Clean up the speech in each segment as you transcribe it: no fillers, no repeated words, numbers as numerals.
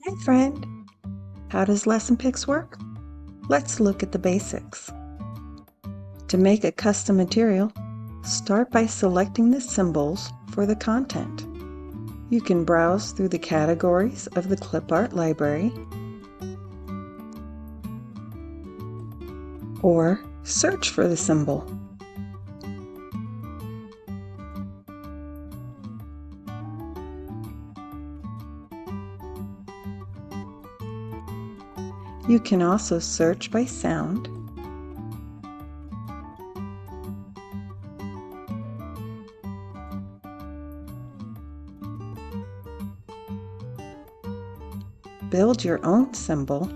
Hi friend, how does LessonPix work? Let's look at the basics. To make a custom material, start by selecting the symbols for the content. You can browse through the categories of the clip art library or search for the symbol. You can also search by sound build your own symbol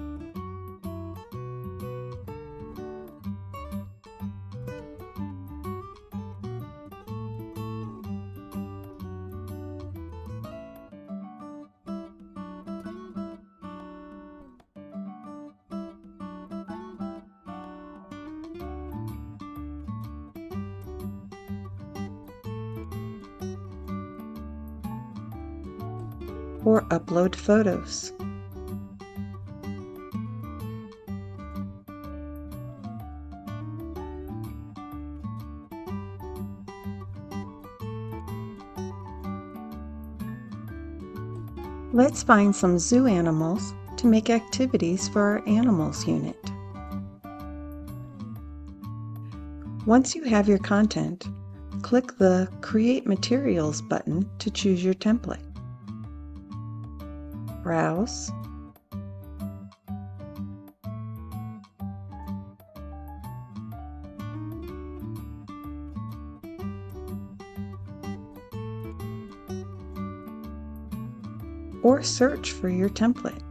or upload photos. Let's find some zoo animals to make activities for our animals unit. Once you have your content, click the Create Materials button to choose your template. Browse, or search for your template.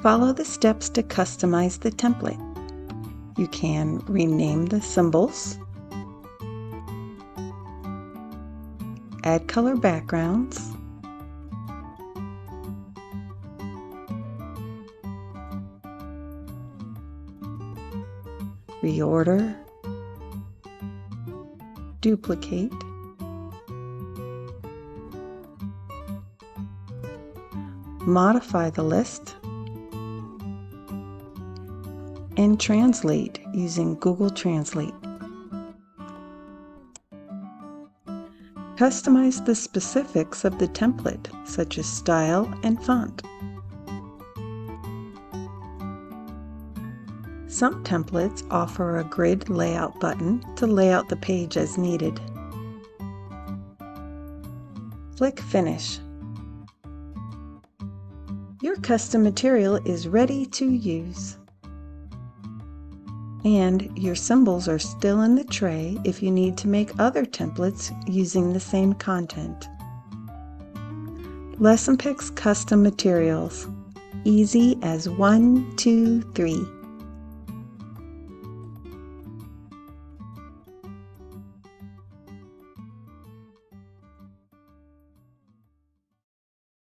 Follow the steps to customize the template. You can rename the symbols, add color backgrounds, reorder, duplicate, modify the list, and translate using Google Translate. Customize the specifics of the template, such as style and font. Some templates offer a grid layout button to lay out the page as needed. Click Finish. Your custom material is ready to use. And your symbols are still in the tray if you need to make other templates using the same content. LessonPix Custom Materials. Easy as 1, 2, 3.